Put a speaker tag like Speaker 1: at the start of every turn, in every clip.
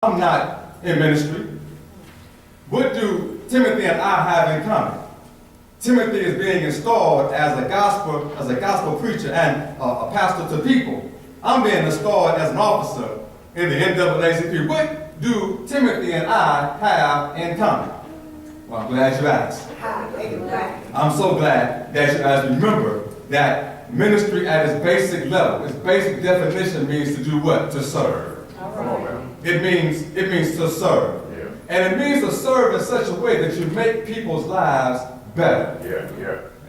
Speaker 1: I'm not in ministry. What do Timothy and I have in common? Timothy is being installed as a gospel preacher and a pastor to people. I'm being installed as an officer in the NAACP. What do Timothy and I have in common? Well, I'm glad you asked. I'm so glad that you asked. Remember that ministry at its basic level, its basic definition means to do what? To serve. It means to serve. Yeah. And it means to serve in such a way that you make people's lives better.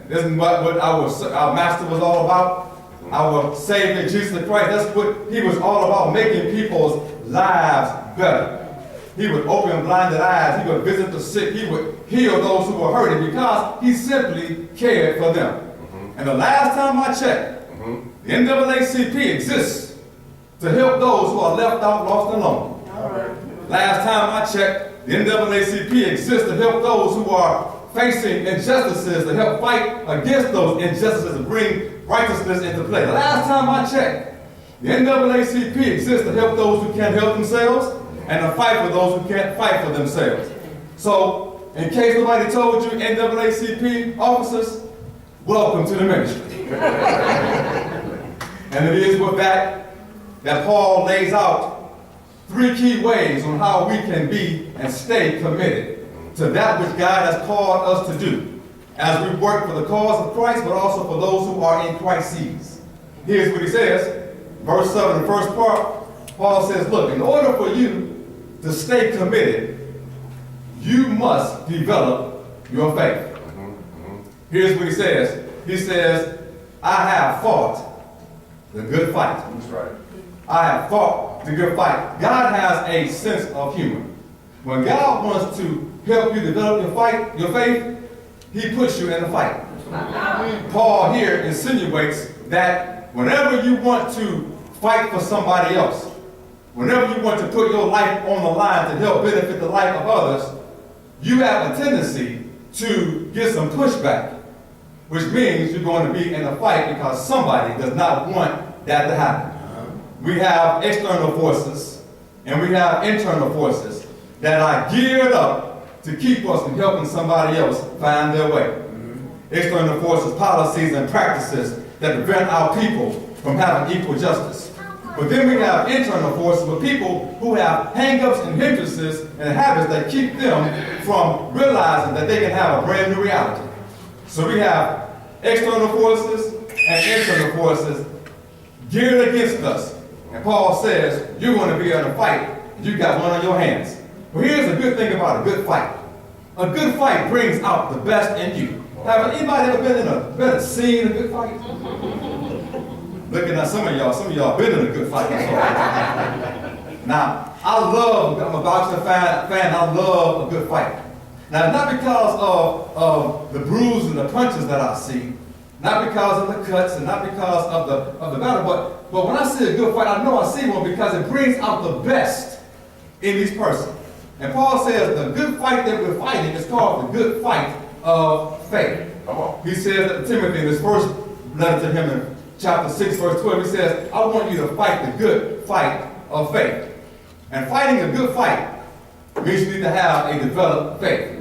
Speaker 1: Isn't what our master was all about? Our Savior, Jesus Christ, that's what he was all about, making people's lives better. He would open blinded eyes, he would visit the sick, he would heal those who were hurting because he simply cared for them. And the last time I checked, the NAACP exists to help those who are left out, lost, and lonely. Last time I checked, the NAACP exists to help those who are facing injustices, to help fight against those injustices and bring righteousness into play. The last time I checked, the NAACP exists to help those who can't help themselves and to fight for those who can't fight for themselves. So, in case nobody told you, NAACP officers, welcome to the ministry. And it is with that Paul lays out 3 key ways on how we can be and stay committed to that which God has called us to do as we work for the cause of Christ, but also for those who are in crises. Here's what he says, verse 7, the first part, Paul says, look, in order for you to stay committed, you must develop your faith. Here's what he says. He says, I have fought the good fight. That's right. I have fought the good fight. God has a sense of humor. When God wants to help you develop your faith, he puts you in a fight. Paul here insinuates that whenever you want to fight for somebody else, whenever you want to put your life on the line to help benefit the life of others, you have a tendency to get some pushback, which means you're going to be in a fight because somebody does not want that to happen. We have external forces and we have internal forces that are geared up to keep us from helping somebody else find their way. External forces, policies, and practices that prevent our people from having equal justice. But then we have internal forces with people who have hang-ups and hindrances and habits that keep them from realizing that they can have a brand new reality. So we have external forces and internal forces geared against us. And Paul says, you're going to be in a fight, and you got one on your hands. Well, here's a good thing about a good fight. A good fight brings out the best in you. Have anybody ever been seen a good fight? Looking at some of y'all been in a good fight. Now, I'm a boxing fan, I love a good fight. Now, not because of the bruises and the punches that I see, not because of the cuts and not because of the battle, but when I see a good fight, I know I see one because it brings out the best in each person. And Paul says the good fight that we're fighting is called the good fight of faith. He says that to Timothy in his first letter to him in chapter 6, verse 12, he says, I want you to fight the good fight of faith. And fighting a good fight means you need to have a developed faith.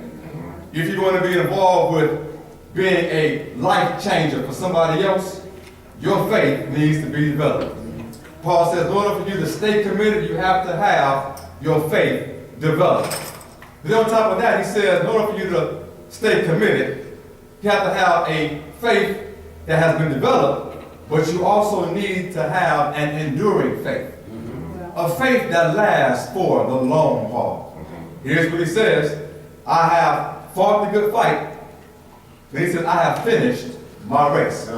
Speaker 1: If you're going to be involved with being a life changer for somebody else, your faith needs to be developed. Paul says in order for you to stay committed, you have to have your faith developed. Then on top of that, he says in order for you to stay committed, you have to have a faith that has been developed, but you also need to have an enduring faith. A faith that lasts for the long haul. Here's what he says, I have fought the good fight. Then he says, I have finished my race.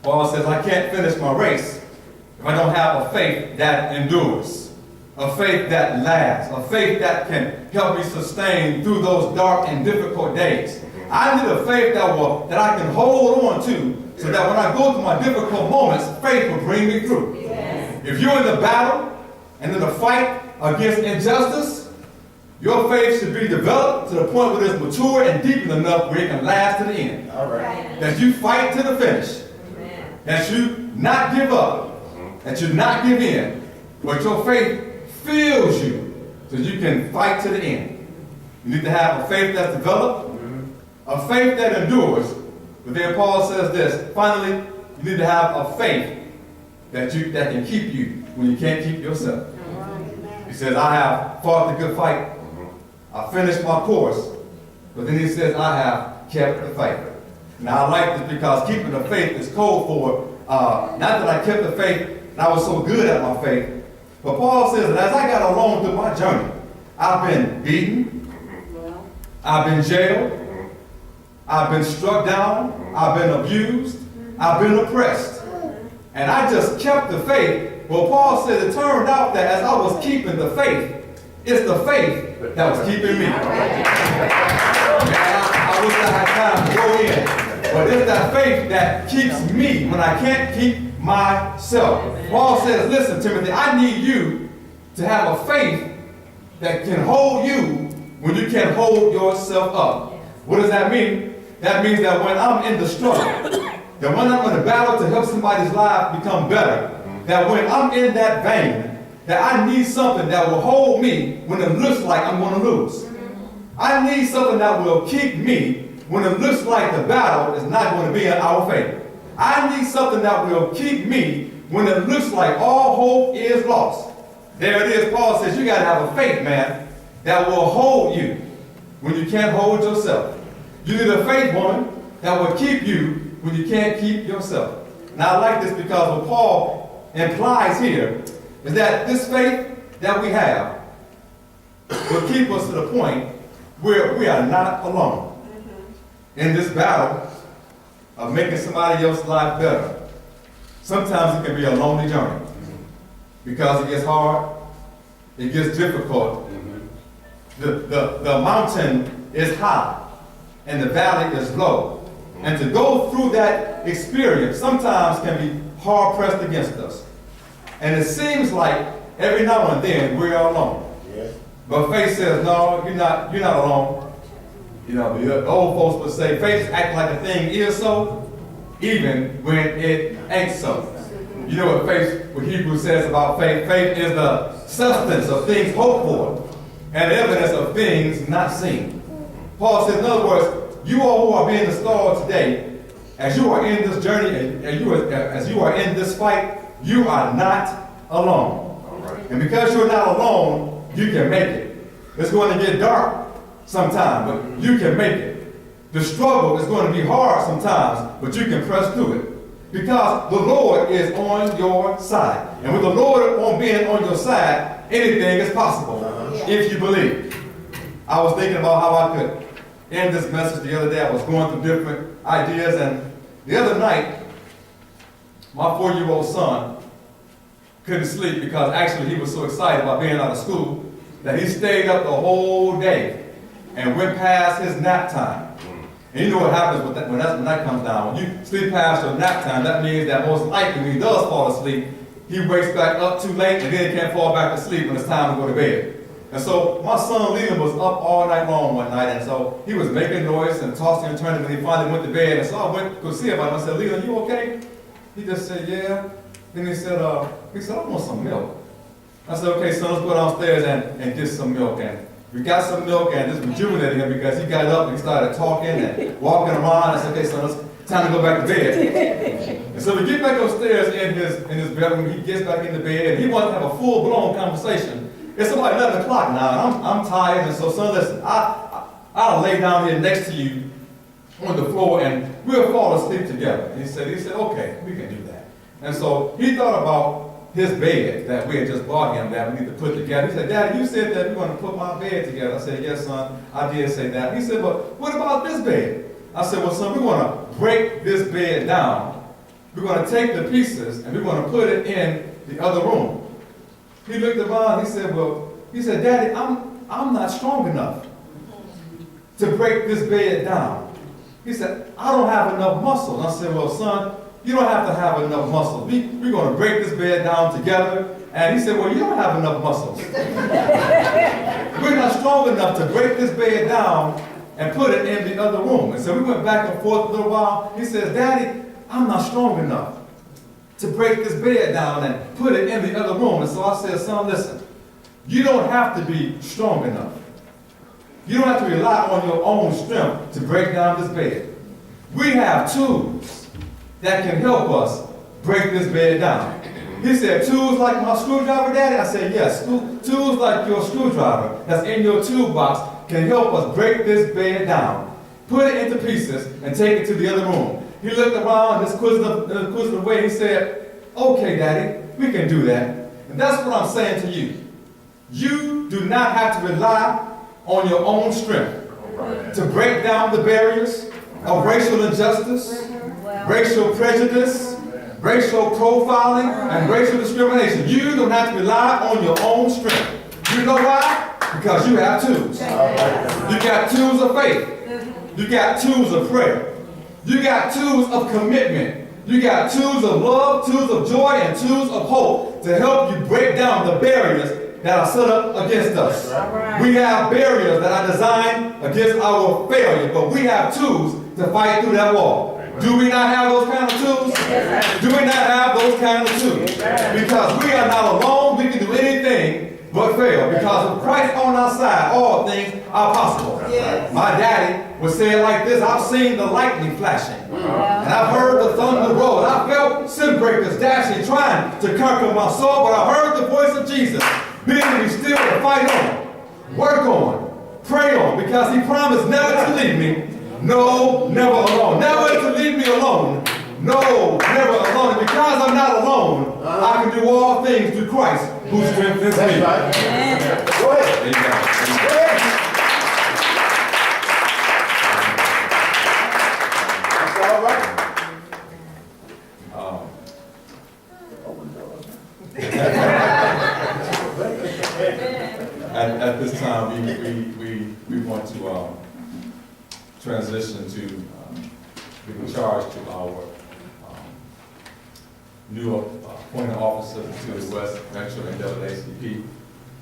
Speaker 1: Paul says, I can't finish my race if I don't have a faith that endures, a faith that lasts, a faith that can help me sustain through those dark and difficult days. I need a faith that I can hold on to so that when I go through my difficult moments, faith will bring me through. Yes. If you're in the battle and in the fight against injustice, your faith should be developed to the point where it's mature and deep enough where it can last to the end. All right. That you fight to the finish. Amen. That you not give up. That you not give in. But your faith fills you so you can fight to the end. You need to have a faith that's developed, a faith that endures. But then Paul says this, finally, you need to have a faith that can keep you when you can't keep yourself. He says, I have fought the good fight. I finished my course. But then he says, I have kept the faith. Now I like this because keeping the faith is code for, not that I kept the faith and I was so good at my faith, but Paul says that as I got along through my journey, I've been beaten, I've been jailed, I've been struck down, I've been abused, I've been oppressed. And I just kept the faith. Well, Paul said it turned out that as I was keeping the faith, it's the faith that was keeping me. I wish I had time to go in. But it's that faith that keeps me when I can't keep myself. Paul says, listen, Timothy, I need you to have a faith that can hold you when you can't hold yourself up. What does that mean? That means that when I'm in the struggle, that when I'm in the battle to help somebody's life become better, that when I'm in that vein, that I need something that will hold me when it looks like I'm going to lose. I need something that will keep me when it looks like the battle is not going to be in our favor. I need something that will keep me when it looks like all hope is lost. There it is. Paul says you got to have a faith, man, that will hold you when you can't hold yourself. You need a faith, woman, that will keep you when you can't keep yourself. Now I like this because what Paul implies here is that this faith that we have will keep us to the point where we are not alone in this battle of making somebody else's life better. Sometimes it can be a lonely journey because it gets hard, it gets difficult. The mountain is high and the valley is low. And to go through that experience sometimes can be hard pressed against us. And it seems like every now and then we're alone. Yes. But faith says, no, you're not alone. You know, the old folks would say, faith act like a thing is so, even when it ain't so. You know what Hebrews says about faith? Faith is the substance of things hoped for and evidence of things not seen. Paul says, in other words, you all who are being installed today, as you are in this journey, as you are in this fight, you are not alone. Right. And because you're not alone, you can make it. It's going to get dark sometimes, but you can make it. The struggle is going to be hard sometimes, but you can press through it. Because the Lord is on your side. And with the Lord being on your side, anything is possible if you believe. I was thinking about how I could end this message the other day. I was going through different ideas, and the other night, my 4-year-old son couldn't sleep because actually he was so excited about being out of school that he stayed up the whole day and went past his nap time. And you know what happens with that, when that comes down. When you sleep past your nap time, that means that most likely when he does fall asleep, he wakes back up too late and then he can't fall back asleep when it's time to go to bed. And so my son Leland was up all night long one night, and so he was making noise and tossing and turning when he finally went to bed. And so I went to go see him, and I said, Leland, you okay? He just said, yeah. Then he said, I want some milk. I said, okay, son, let's go downstairs and get some milk. And we got some milk, and this rejuvenated him because he got up and he started talking and walking around. I said, okay, son, it's time to go back to bed. And so we get back upstairs in his bedroom. He gets back in the bed, and he wants to have a full-blown conversation. It's about 11 o'clock now, and I'm tired, and so, son, listen, I'll lay down here next to you on the floor, and we'll fall asleep together. And he said, okay, we can do that. And so he thought about his bed that we had just bought him that we need to put together. He said, Daddy, you said that we're going to put my bed together. I said, yes, son, I did say that. He said, but what about this bed? I said, well, son, we're going to break this bed down. We're going to take the pieces, and we're going to put it in the other room. He looked around, he said, Daddy, I'm not strong enough to break this bed down. He said, I don't have enough muscle. I said, well, son, you don't have to have enough muscle. We're going to break this bed down together. And he said, well, you don't have enough muscles. We're not strong enough to break this bed down and put it in the other room. And so we went back and forth a little while. He says, Daddy, I'm not strong enough to break this bed down and put it in the other room. And so I said, son, listen, You don't have to be strong enough. You don't have to rely on your own strength to break down this bed. We have tools that can help us break this bed down. He said, tools like my screwdriver, Daddy? I said, yes. Tools like your screwdriver that's in your toolbox can help us break this bed down. Put it into pieces and take it to the other room. He looked around this inquisitive way. He said, okay, Daddy, we can do that. And that's what I'm saying to you. You do not have to rely on your own strength to break down the barriers of racial injustice, racial prejudice, racial profiling, and racial discrimination. You don't have to rely on your own strength. You know why? Because you have tools. You got tools of faith. You got tools of prayer. You got tools of commitment. You got tools of love, tools of joy, and tools of hope to help you break down the barriers that are set up against us. We have barriers that are designed against our failure, but we have tools to fight through that wall. Do we not have those kind of tools? Do we not have those kind of tools? Because we are not alone. We can do anything but fail. Because with Christ on our side, all things are possible. My daddy would say it like this: I've seen the lightning flashing, and I've heard the thunder roll, and I felt sin breakers dashing, trying to conquer my soul, but I heard the voice of Jesus bidding me still to fight on, work on, pray on, because he promised never to leave me. No, never alone. Never to leave me alone. No, never alone. And because I'm not alone, I can do all things through Christ who strengthens me.
Speaker 2: Right.
Speaker 1: Amen.
Speaker 2: Go ahead.
Speaker 1: Amen.
Speaker 2: Go ahead. That's all right.
Speaker 1: At this time, we want to transition to giving charge to our new appointed officer to the West Metro NAACP.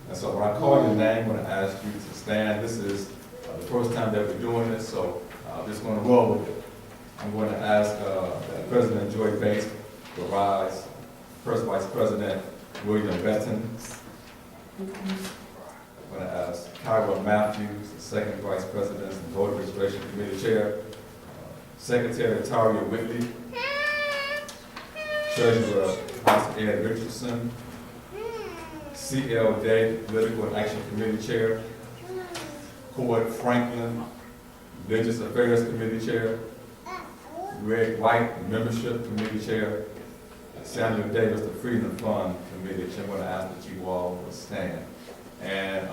Speaker 1: And so when I call your name, I'm going to ask you to stand. This is the first time that we're doing this, so I'm just going to roll with it. I'm going to ask that President Joy Bates to rise, First Vice President William Benton. I'm going to ask Kyra Matthews, the Second Vice President and Voter Registration Committee Chair, Secretary Taria Whitley, Treasurer Dr. Ed Richardson, C.L. Day, Political and Action Committee Chair, Cord Franklin, Religious Affairs Committee Chair, Greg White, Membership Committee Chair, Samuel Davis, the Freedom Fund Committee Chair. I'm going to ask that you all will stand. And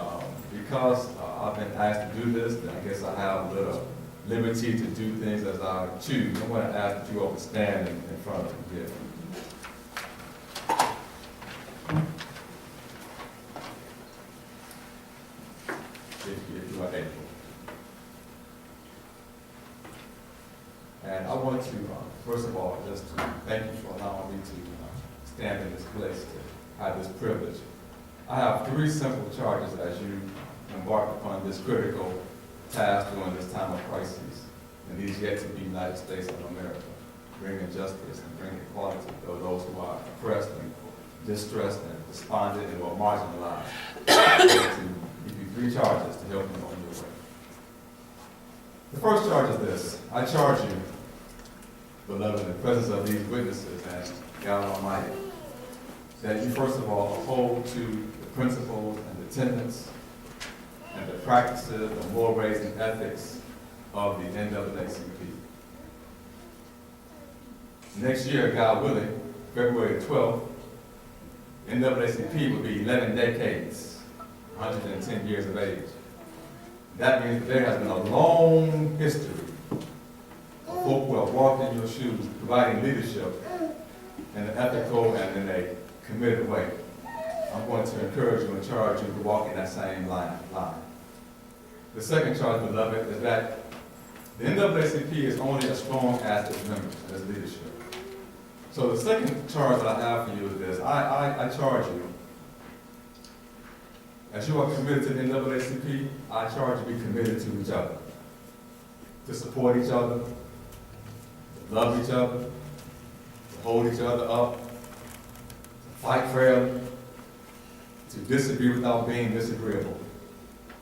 Speaker 1: because I've been asked to do this, then I guess I have a little liberty to do things as I choose. I'm going to ask that you all stand in front of me here. If you are able. And I want to, first of all, just to thank you for allowing me to stand in this place, to have this privilege. I have three simple charges as you embark upon this critical task during this time of crisis, and these yet to be United States of America. Bringing justice and bringing equality to those who are oppressed and distressed and despondent and or marginalized. I want to give you three charges to help you on your way. The first charge is this: I charge you, beloved, in the presence of these witnesses and God Almighty, that you first of all hold to the principles and the tenets and the practices, the mores and ethics of the NAACP. Next year, God willing, February 12th, NAACP will be 11 decades, 110 years of age. That means that there has been a long history of folk who have walked in your shoes, providing leadership in an ethical and in a committed way. I'm going to encourage you and charge you to walk in that same line. The second charge, beloved, is that the NAACP is only as strong as its members and its leadership. So the second charge that I have for you is this: I charge you, as you are committed to the NAACP, I charge you to be committed to each other, to support each other, to love each other, to hold each other up, to fight fairly, to to disagree without being disagreeable.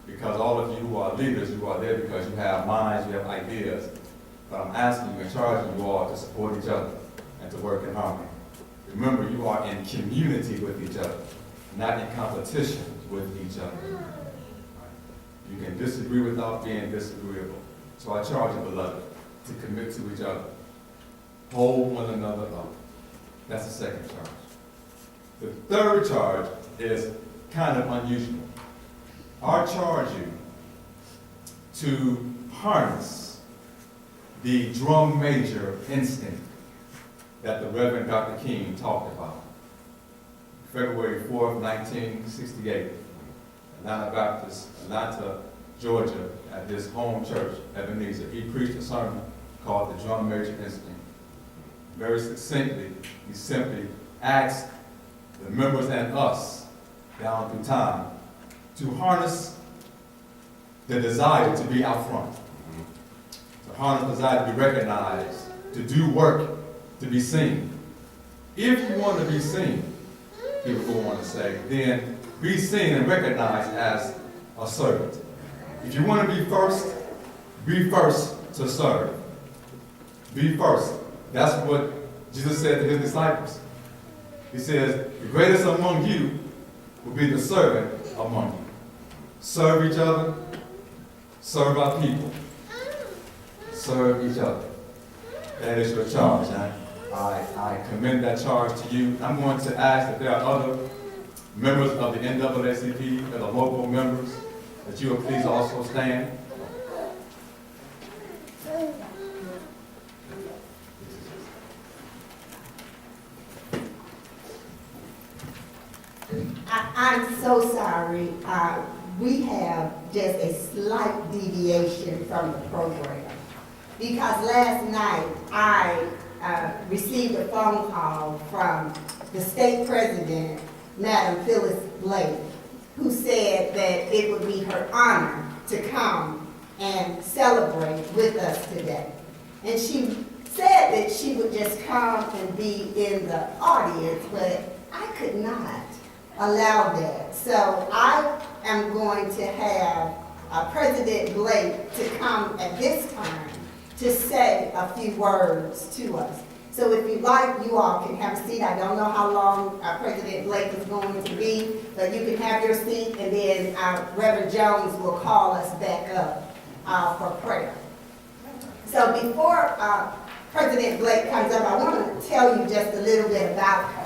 Speaker 1: Because all of you who are leaders, you are there because you have minds, you have ideas. But I'm asking you and charging you all to support each other and to work in harmony. Remember, you are in community with each other, not in competition with each other. You can disagree without being disagreeable. So I charge you, beloved, to commit to each other. Hold one another up. That's the second charge. The third charge is kind of unusual. I charge you to harness the drum major instinct that the Reverend Dr. King talked about. February 4th, 1968, Atlanta, Georgia, at his home church, Ebenezer. He preached a sermon called The Drum Major Instinct. Very succinctly, he simply asked the members and us down through time to harness the desire to be out front, to harness the desire to be recognized, to do work, to be seen. If you want to be seen, he would go on to say, then be seen and recognized as a servant. If you want to be first to serve. Be first. That's what Jesus said to his disciples. He says, the greatest among you will be the servant among you. Serve each other, serve our people, serve each other. That is your charge. I commend that charge to you. I'm going to ask that there are other members of the NAACP, that are local members, that you will please also stand.
Speaker 3: I'm so sorry. We have just a slight deviation from the program. Because last night I received a phone call from the state president, Madam Phyllis Blake, who said that it would be her honor to come and celebrate with us today. And she said that she would just come and be in the audience, but I could not allow that. So I am going to have President Blake to come at this time to say a few words to us. So if you like, you all can have a seat. I don't know how long President Blake is going to be, but you can have your seat, and then Reverend Jones will call us back up for prayer. So before President Blake comes up, I want to tell you just a little bit about her.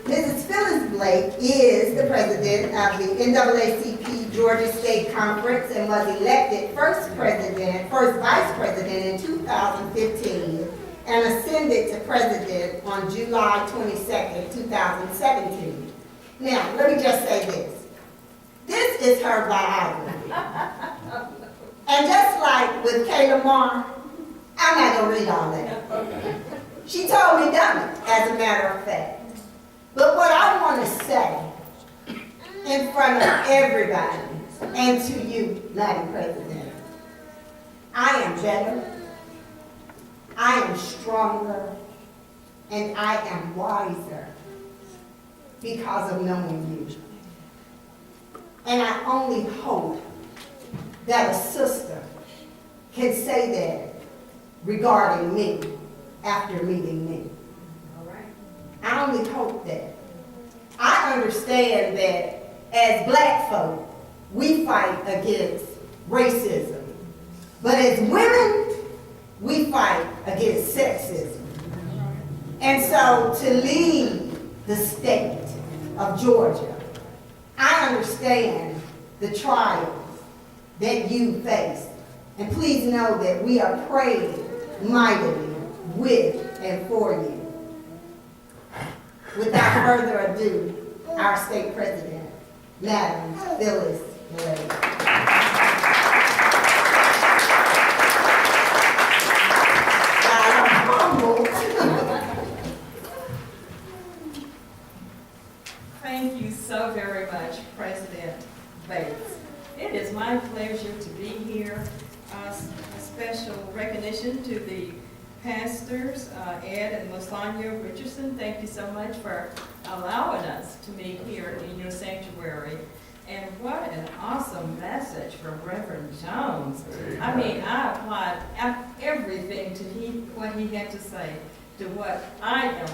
Speaker 3: Mrs. Phyllis Blake is the president of the NAACP Georgia State Conference and was elected first vice president in 2015 and ascended to president on July 22nd, 2017. Now, let me just say this. This is her biography. And just like with Kayla Moore, I'm not going to read all that. She told me done it, as a matter of fact. But what I want to say in front of everybody and to you, Madam President, I am better, I am stronger, and I am wiser because of knowing you. And I only hope that a sister can say that regarding me after meeting me. I only hope that. I understand that as black folk, we fight against racism. But as women, we fight against sexism. And so to lead the state of Georgia, I understand the trials that you face. And please know that we are praying mightily with and for you. Without further ado, our state president, Madam Phyllis Blake. I'm humbled.
Speaker 4: Thank you so very much, President Bates. It is my pleasure to be here. A special recognition to the Pastors Ed and Lasagna Richardson, thank you so much for allowing us to meet here in your sanctuary. And what an awesome message from Reverend Jones. I mean, I applied everything to what he had to say to what I am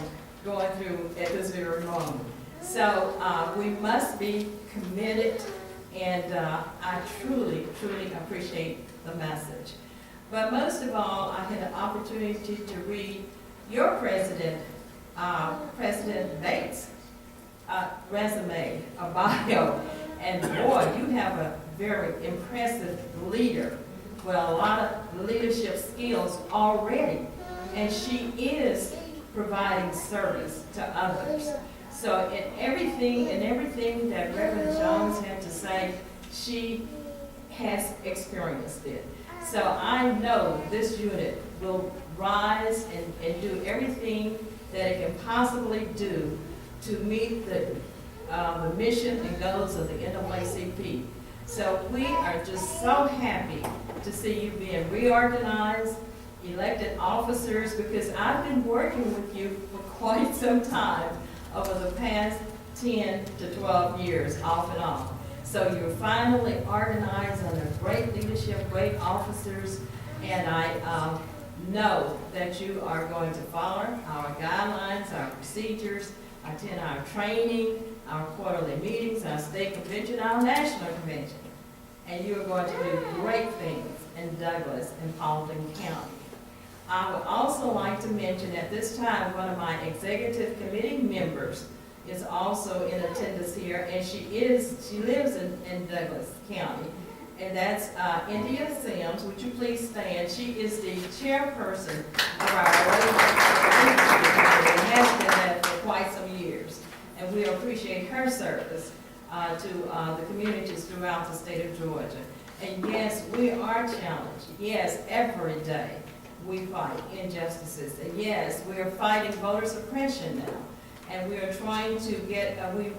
Speaker 4: going through at this very moment. So we must be committed, and I truly, truly appreciate the message. But most of all, I had an opportunity to read your president, President Bates' resume, a bio. And boy, you have a very impressive leader with a lot of leadership skills already. And she is providing service to others. So in everything that Reverend Jones had to say, she has experienced it. So I know this unit will rise and do everything that it can possibly do to meet the mission and goals of the NAACP. So we are just so happy to see you being reorganized, elected officers, because I've been working with you for quite some time over the past 10 to 12 years, off and on. So you're finally organized under great leadership, great officers, and I know that you are going to follow our guidelines, our procedures, attend our training, our quarterly meetings, our state convention, our national convention. And you are going to do great things in Douglas and Paulding County. I would also like to mention at this time, one of my executive committee members is also in attendance here, and she lives in Douglas County, and that's India Sims. Would you please stand? She is the chairperson of our relationship committee and has been that for quite some years. And we appreciate her service to the communities throughout the state of Georgia. And yes, we are challenged. Yes, every day we fight injustices. And yes, we are fighting voter suppression now. And we are trying to get, we've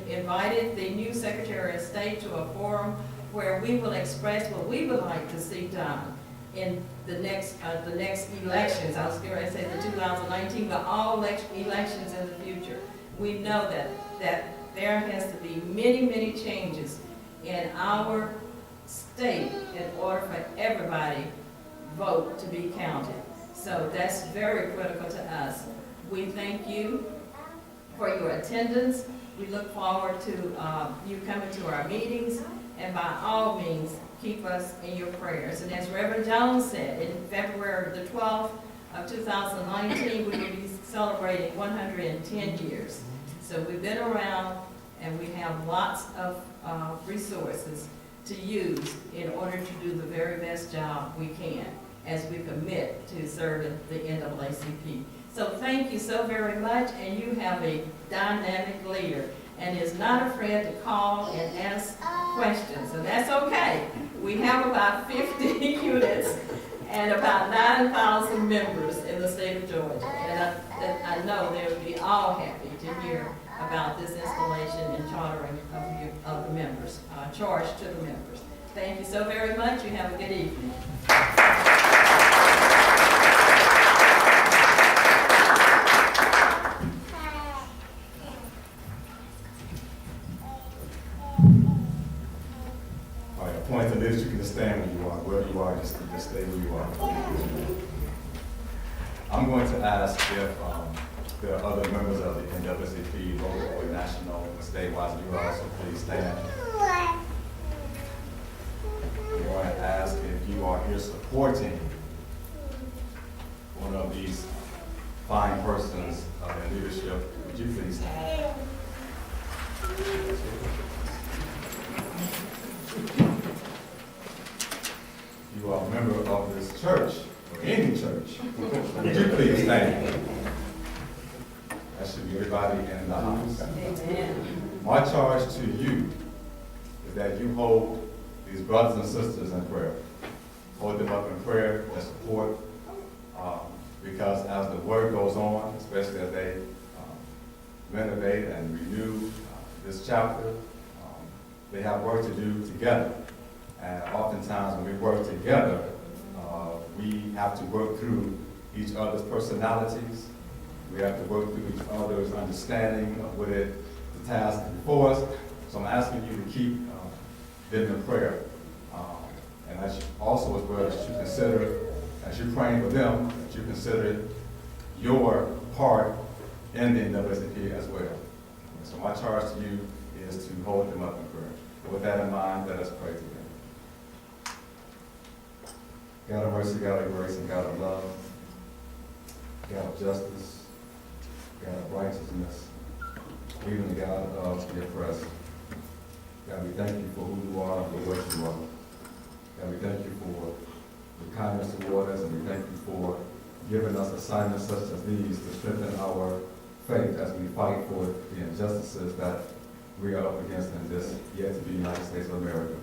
Speaker 4: invited the new Secretary of State to a forum where we will express what we would like to see done in the next elections. I was going to say the 2019, but all elections in the future. We know that there has to be many, many changes in our state in order for everybody vote to be counted. So that's very critical to us. We thank you for your attendance. We look forward to you coming to our meetings, and by all means, keep us in your prayers. And as Reverend Jones said, in February the 12th of 2019, we will be celebrating 110 years. So we've been around, and we have lots of resources to use in order to do the very best job we can as we commit to serving the NAACP. So thank you so very much, and you have a dynamic leader and is not afraid to call and ask questions, and that's okay. We have about 50 units and about 9,000 members in the state of Georgia, and I know they would be all happy to hear about this installation and chartering of the members, charge to the members. Thank you so very much. You have a good evening.
Speaker 1: Point to this, you can just stand where you are, wherever you are, just stay where you are. I'm going to ask if there are other members of the NAACP, local or national or statewide, you will also please stand. I'm going to ask if you are here supporting one of these fine persons in leadership, would you please stand? You are a member of this church, or any church, would you please stand? That should be everybody in the house. Amen. My charge to you is that you hold these brothers and sisters in prayer. Hold them up in prayer and support, because as the word goes on, especially as they renovate and renew this chapter, they have work to do together. And oftentimes when we work together, we have to work through each other's personalities. We have to work through each other's understanding of what the task is before us. So I'm asking you to keep them in prayer. And as also as well as you consider, as you're praying for them, that you consider your part in the NAACP as well. So my charge to you is to hold them up in prayer. With that in mind, let us pray together. God of mercy, God of grace, and God of love, God of justice, God of righteousness, even the God of the oppressed. God, we thank you for who you are and for what you are. God, we thank you for your kindness toward us, and we thank you for giving us assignments such as these to strengthen our faith as we fight for the injustices that we are up against in this yet to be United States of America.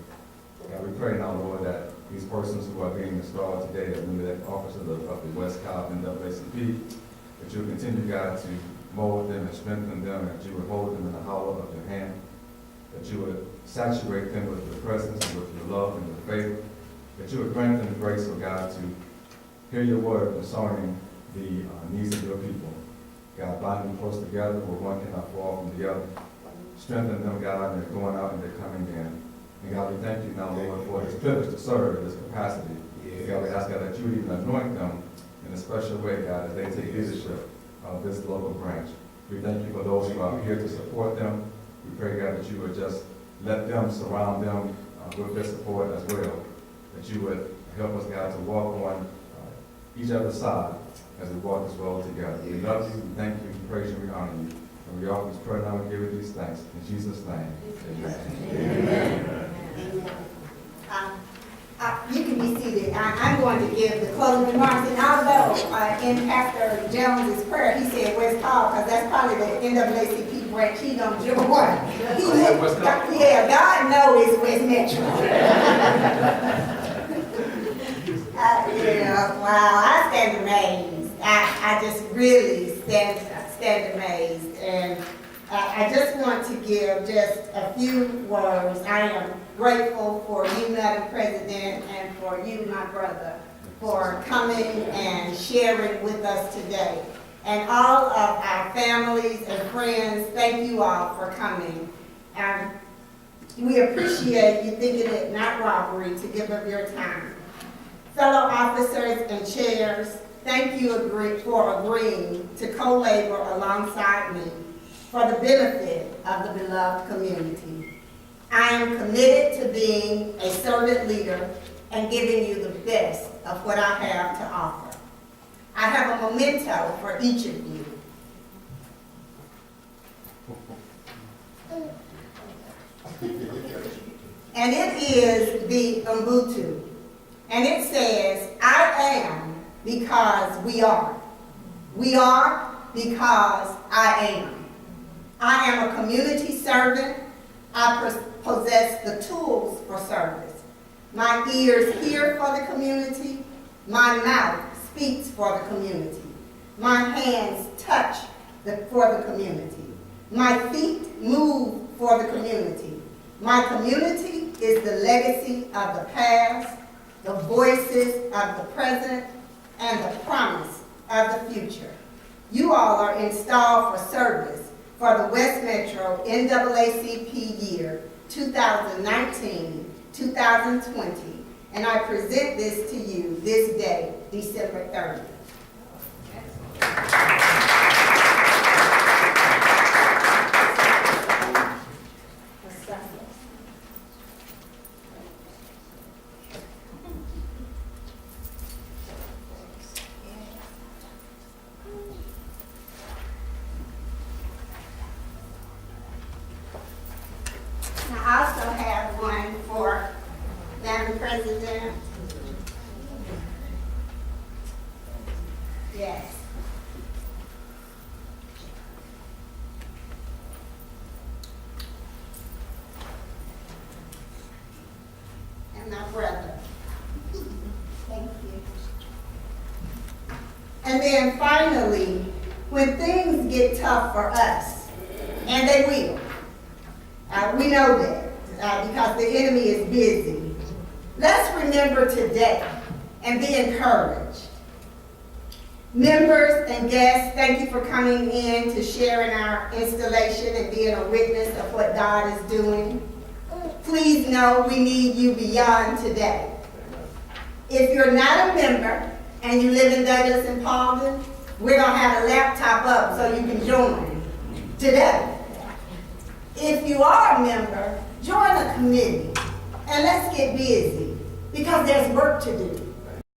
Speaker 1: God, we pray now, Lord, that these persons who are being installed today as new officers of the West Cobb NAACP, that you will continue, God, to mold them and strengthen them, and that you would hold them in the hollow of your hand, that you would saturate them with your presence and with your love and your favor, that you would grant them the grace, oh God, to hear your word concerning the needs of your people. God, bind them close together where one cannot fall from the other. Strengthen them, God, and they're going out and they're coming in. And God, we thank you now, Lord, for this privilege to serve in this capacity. And God, we ask, God, that you would even anoint them in a special way, God, as they take leadership of this local branch. We thank you for those who are here to support them. We pray, God, that you would just let them surround them with their support as well. That you would help us, God, to walk on each other's side as we walk this road together. We love you, we thank you, we praise you, we honor you. And we offer this prayer now and give you these thanks. In Jesus' name, amen.
Speaker 3: Amen. You can be seated. I'm going to give the closing remarks. And although in Pastor Jones's prayer, he said West Cobb, because that's probably the NAACP branch he don't join. Yeah, God knows it's West Metro. Wow, I stand amazed. I just really stand amazed. And I just want to give just a few words. I am grateful for you, Madam President, and for you, my brother, for coming and sharing with us today. And all of our families and friends, thank you all for coming. We appreciate you thinking it not robbery to give up your time. Fellow officers and chairs, thank you for agreeing to co-labor alongside me for the benefit of the beloved community. I am committed to being a servant leader and giving you the best of what I have to offer. I have a memento for each of you. And it is the Ubuntu. And it says, I am because we are. We are because I am. I am a community servant. I possess the tools for service. My ears hear for the community. My mouth speaks for the community. My hands touch for the community. My feet move for the community. My community is the legacy of the past, the voices of the present, and the promise of the future. You all are installed for service for the West Metro NAACP year 2019-2020, and I present this to you this day, December 30th. I also have one for Madam President. Yes. And my brother. Thank you. And then finally, when things get tough for us, and they will, we know that because the enemy is busy. Let's remember today and be encouraged. Members and guests, thank you for coming in to share in our installation and being a witness of what God is doing. Please know we need you beyond today. If you're not a member and you live in Douglas and Paulding, we're going to have a laptop up so you can join today. If you are a member, join a committee and let's get busy because there's work to do.